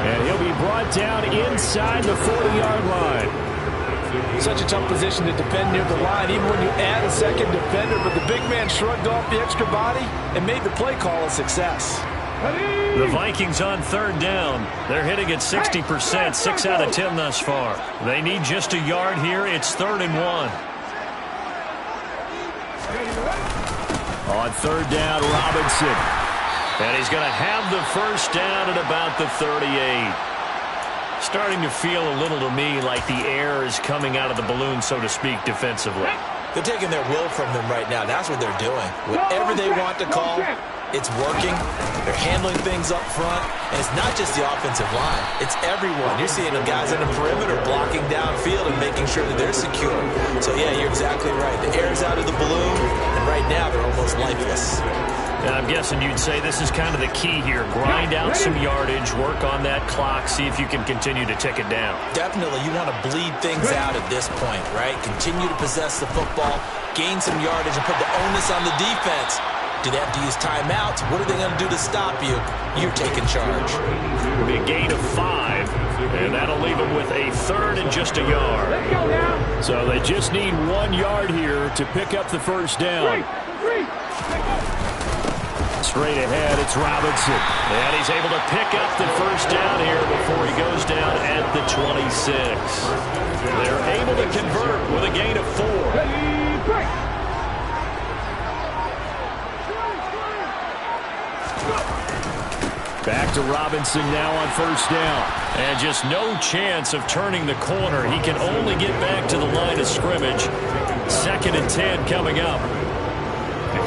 And he'll be brought down inside the 40-yard line. Such a tough position to defend near the line, even when you add a second defender, but the big man shrugged off the extra body and made the play call a success. The Vikings on 3rd down. They're hitting at 60%, 6 out of 10 thus far. They need just a yard here. It's 3rd and 1. On 3rd down, Robinson. And he's going to have the first down at about the 38. Starting to feel a little to me like the air is coming out of the balloon, so to speak, defensively. They're taking their will from him right now. That's what they're doing. Whatever they want to call, it's working. They're handling things up front. And it's not just the offensive line. It's everyone. You're seeing the guys in the perimeter blocking downfield and making sure that they're secure. So, yeah, you're exactly right. The air's out of the balloon, and right now they're almost lifeless. And I'm guessing you'd say this is kind of the key here. Grind out some yardage, work on that clock, see if you can continue to tick it down. Definitely. You want to bleed things out at this point, right? Continue to possess the football, gain some yardage, and put the onus on the defense. Do they have to use timeouts? What are they going to do to stop you? You're taking charge. It'll be a gain of 5, and that'll leave them with a third and just a yard. So they just need 1 yard here to pick up the first down. Straight ahead, it's Robinson. And he's able to pick up the first down here before he goes down at the 26. They're able to convert with a gain of 4. Back to Robinson now on first down. And just no chance of turning the corner. He can only get back to the line of scrimmage. 2nd and 10 coming up.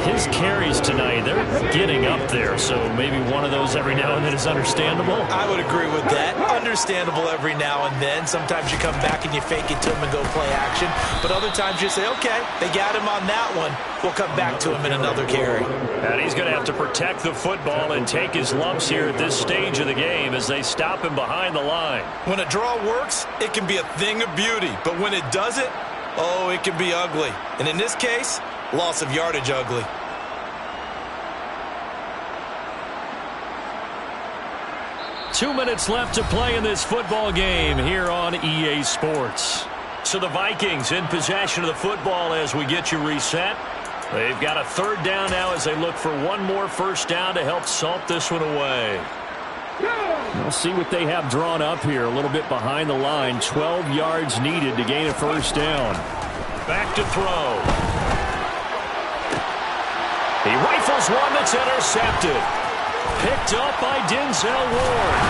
His carries tonight, they're getting up there, so maybe one of those every now and then is understandable. I would agree with that. Understandable every now and then. Sometimes you come back and you fake it to him and go play action. But other times you say, okay, they got him on that one. We'll come back to him in another carry. And he's going to have to protect the football and take his lumps here at this stage of the game as they stop him behind the line. When a draw works, it can be a thing of beauty. But when it doesn't, oh, it can be ugly. And in this case, loss of yardage ugly. Two minutes left to play in this football game here on EA Sports. So the Vikings in possession of the football as we get you reset. They've got a third down now as they look for one more first down to help salt this one away. We'll see what they have drawn up here. A little bit behind the line. 12 yards needed to gain a first down. Back to throw. He rifles one that's intercepted. Picked up by Denzel Ward.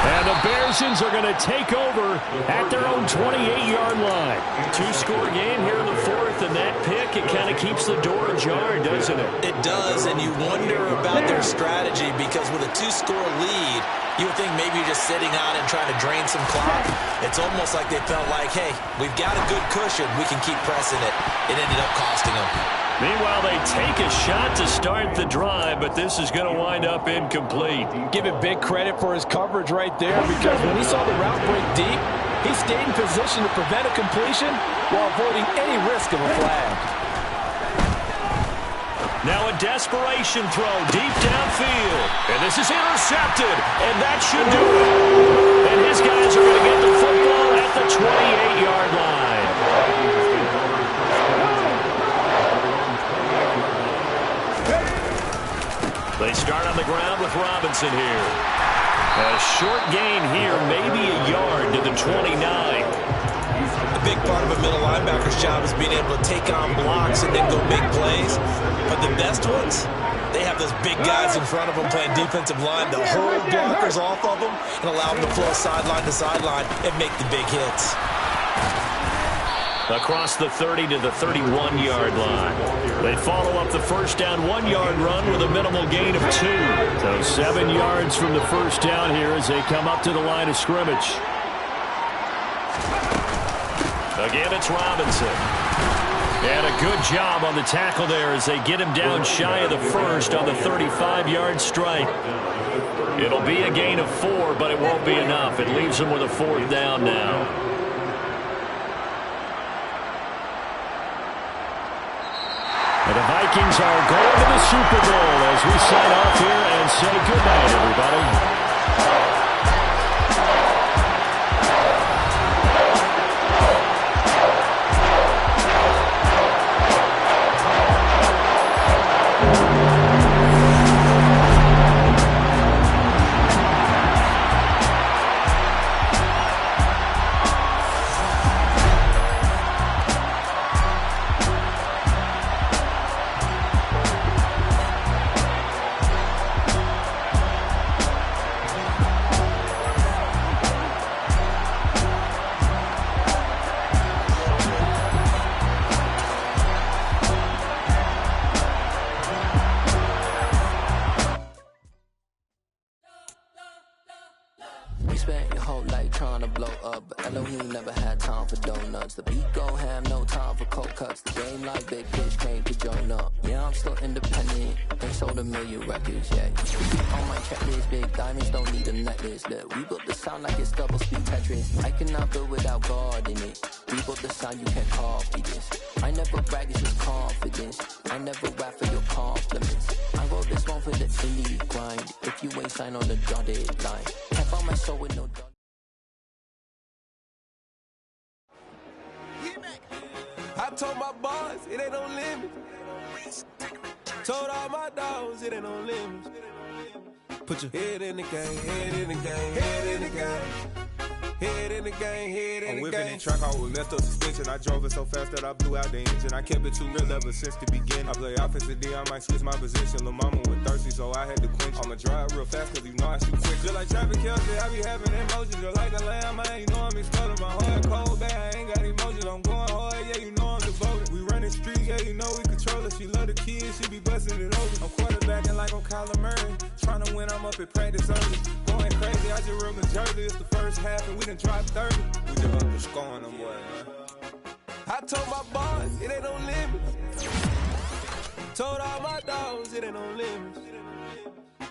And the Bearsons are going to take over at their own 28-yard line. 2-score game here in the 4th, and that pick, it kind of keeps the door ajar, doesn't it? It does, and you wonder about their strategy because with a 2-score lead, you would think maybe you're just sitting out and trying to drain some clock. It's almost like they felt like, hey, we've got a good cushion. We can keep pressing it. It ended up costing them. Meanwhile, they take a shot to start the drive, but this is going to wind up incomplete. Give it big credit for his coverage right there because when he saw the route break deep, he stayed in position to prevent a completion while avoiding any risk of a flag. Now a desperation throw deep downfield. And this is intercepted, and that should do it. And his guys are going to get the football at the 28-yard line. They start on the ground with Robinson here. A short gain here, maybe a yard to the 29. A big part of a middle linebacker's job is being able to take on blocks and then go make plays. But the best ones, they have those big guys in front of them playing defensive line to hold blockers off of them and allow them to flow sideline to sideline and make the big hits. Across the 30 to the 31-yard line. They follow up the first down 1-yard run with a minimal gain of 2. So 7 yards from the first down here as they come up to the line of scrimmage. Again, it's Robinson. And a good job on the tackle there as they get him down shy of the first on the 35-yard strike. It'll be a gain of 4, but it won't be enough. It leaves them with a 4th down now. And the Vikings are going to the Super Bowl as we sign off here and say goodnight, everybody. spent your whole life trying to blow up, but Elohim never had time for donuts. The beat go ham, no time for cold cuts. The game like big fish came to join up. Yeah, I'm still independent. They sold 1 million records, yeah. Used to be on my checklist. Big diamonds don't need a necklace. Look, we built the sound like it's double speed Tetris. I cannot build without God in it. We built the sound, you can't copy this. I never brag, it's just confidence. I never rap for your compliments. I wrote this one for the indie grind. If you ain't signed on the dotted line, can't find my soul with no dot. I told my boss, it ain't no limits. Told all my dogs, it ain't no limits. Put your head in the game, head in the game, head in the game. Head in the game, head in the game. I'm whipping in track, I was messed up suspension. I drove it so fast that I blew out the engine. I kept it too real ever since the beginning. I play offensive D, I might switch my position. Lil' mama was thirsty, so I had to quench. I'ma drive real fast, cause you know I shoot quick. Just like traffic Kelsey, I be having emotions. Just like a lamb, man, you know I'm exploding. My heart cold, bad, I ain't got emotions. I'm going hard, yeah, you know I'm devoted. We running streets, yeah, you know we control it. She love the kids, she be busting it over. I'm quarterbacking like I'm Kyler Murray. Trying to win, I'm up at practice early. Going crazy, I just rub the jersey. It's the first half, and we done dropped 30. We just up to scoring them, boy, man. I told my boss, it ain't no limits. Told all my dogs, it ain't no limits.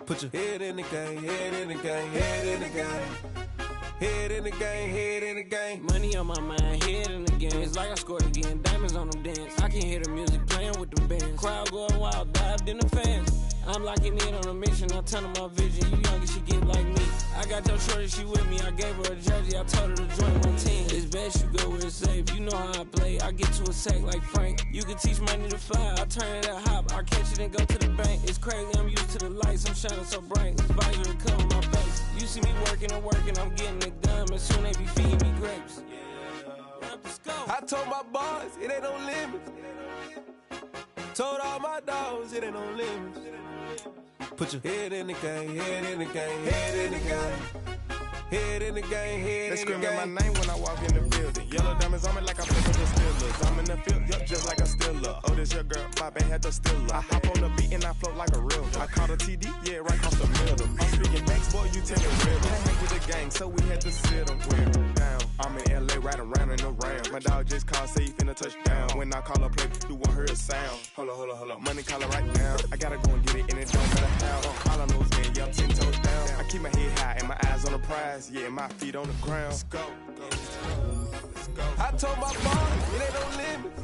Put your head in the game, head in the game, head in the game. Head in the game, head in the game. Money on my mind, head in the game. It's like I scored again, diamonds on them dance. I can hear the music playing with them bands. Crowd going wild, dived in the fans. I'm locking in on a mission, I tell her my vision. You younger, she get like me. I got your shorty, she with me. I gave her a jersey, I told her to join my team. It's best you go where it's safe. You know how I play. I get to a sack like Frank. You can teach money to fly. I turn it at hop. I catch it and go to the bank. It's crazy, I'm used to the lights. I'm shining so bright. This visor to cover my face. You see me working and working, I'm getting it done. And soon they be feeding me grapes. I told my boss, it ain't no limits. Told all my dogs, it ain't no limits. Put your head in the game, head in the game, head in the game. Head in the game, head in the game. They screaming my name when I walk in the building. Yellow diamonds on me like I play for the Steelers. I'm in the field, yup, just like a Steeler. Oh, this your girl, my band had the Steeler. I hop on the beat and I float like a real. I caught a TD, yeah, right across the middle. I'm speaking banks, boy, you tell me real. I hang with the gang, so we had to sit them down. I'm in LA, riding around in the round. My dog just called, say he finna touch down. When I call a play, you won't hear a sound. Hold up. Money calling right now. I gotta go and get it, and it don't matter how. All I know is, man, yeah, I'm 10 toes down. I keep my head high and my eyes on the prize. Yeah, my feet on the ground. Let's go. I told my boss, it ain't no limits.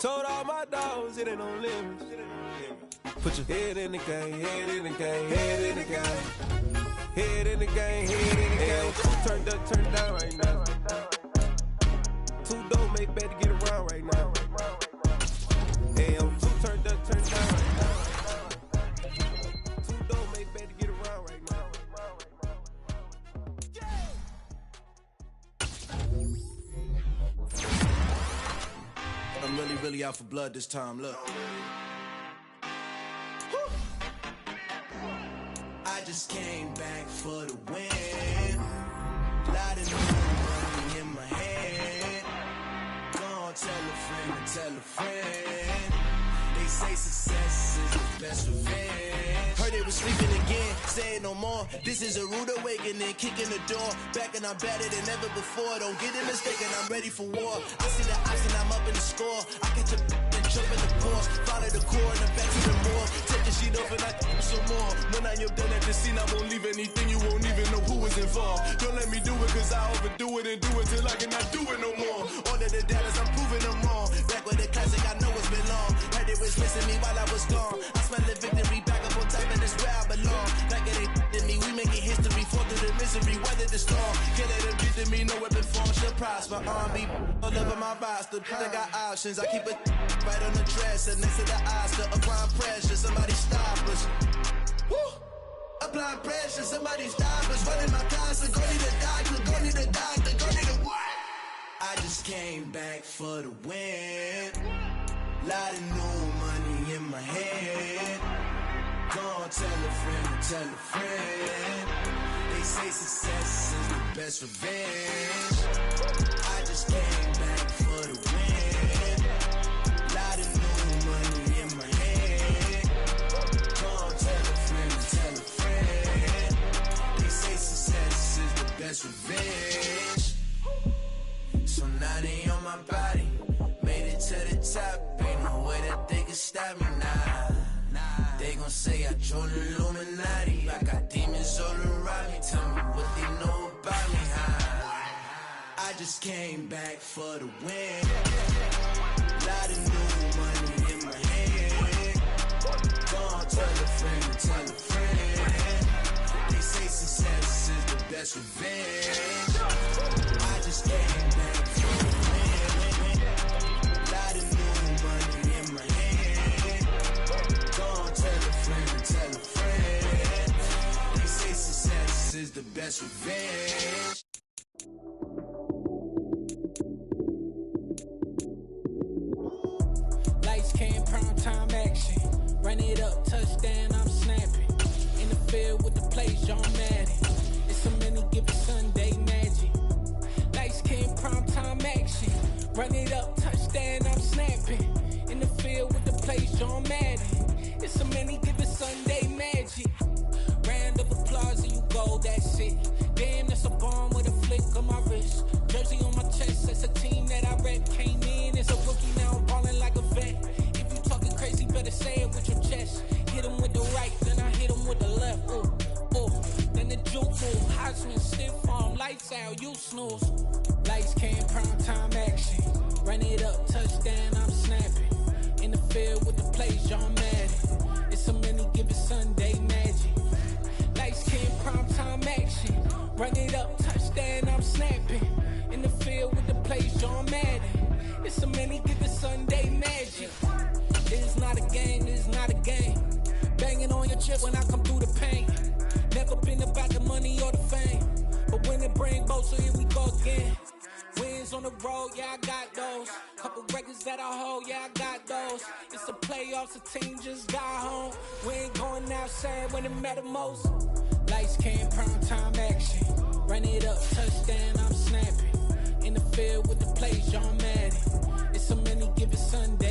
Told all my dogs, it ain't no limits. Put your head in the game, head in the game, head in the game. Head in the game, head in the game. Turned up, turned down right now. Too dope, make better get around right now. Hey, I'm too turned up, turned down right now. Too dope, make better get around right now. I'm really out for blood this time, look. I just came back for the win. Lot of new money in my hand. Gonna tell a friend and tell a friend. They say success is the best revenge. Heard they was sleeping again, say it no more. This is a rude awakening, kicking the door. Back and I'm better than ever before. Don't get it mistaken, I'm ready for war. I see the option, I'm up in the score. I catch a and jump in the course. Follow the core and I'm back to the more. Take the sheet off and I some more. When I am done at the scene, I won't leave anything. You won't even know who was involved. Don't let me do it, cause I overdo it and do it till I cannot do it no more. All of the doubters, I'm proving them wrong. Back with the classic, I know it's been long. Heard it was missing me while I was gone. I smell the victory back up on top, and it's where I belong. Like it ain't to me, we making history. Fall through the misery, weather the storm. Can't let them get to me, no weapon form shall prosper. R&B all over my roster. I got options, I keep it right on the dresser. Next to the Oscar, applying pressure. Somebody stop us. Woo! Applying pressure, somebody stop us. Running my concert, go need a doctor, go need a doctor, go need a what? I just came back for the win. Lot of new money in my head. Gonna tell a friend and tell a friend. They say success is the best revenge. I just came back for the win. Lot of new money in my head. Gonna tell a friend and tell a friend. They say success stop me, nah. They gon' say I joined the Illuminati. I got demons all around me. Tell me what they know about me, I just came back for the win. Lot of new money in my hand. Gonna tell a friend, tell a friend. They say success is the best revenge. I just came back for the win. Lot of new money in my hand. Gonna tell a friend, tell a friend. They say success is the best revenge. Lights, cam, prime time action. Run it up, touchdown, I'm snapping. In the field with the plays, John Madden. It's a many given Sunday magic. Lights, cam, prime time action. Run it up, touchdown, I'm snapping. In the field with the plays, John Madden. It's a many given Sunday magic. Round of applause and you go, that's it. Damn, that's a bomb with a flick on my wrist. Jersey on my chest, that's a team that I rep. Came in as a rookie, now I'm ballin' like a vet. If you talking crazy, better say it with your chest. Hit him with the right, then I hit him with the left. Ooh, ooh. Then the juke move, Heisman, stiff arm, lights out, you snooze. Lights, cam, prime time action. Run it up, touchdown, I'm snapping. In the field with the plays, John Madden. It's a many given Sunday magic. Lights, cam, prime time action. Run it up, touchdown, I'm snapping. In the field with the plays, John Madden. It's a many given Sunday magic. It is not a game, it is not a game. Banging on your chip when I come through the paint. Never been about the money or the fame. But when it bring both, so here we go again. Wins on the road, yeah, I got those. Couple records that I hold, yeah, I got those. It's the playoffs, the team just got home. We ain't going outside when it matter most. Lights, cam, prime time action. Run it up, touchdown, I'm snapping. In the field with the plays, John Madden. It's a many given Sunday.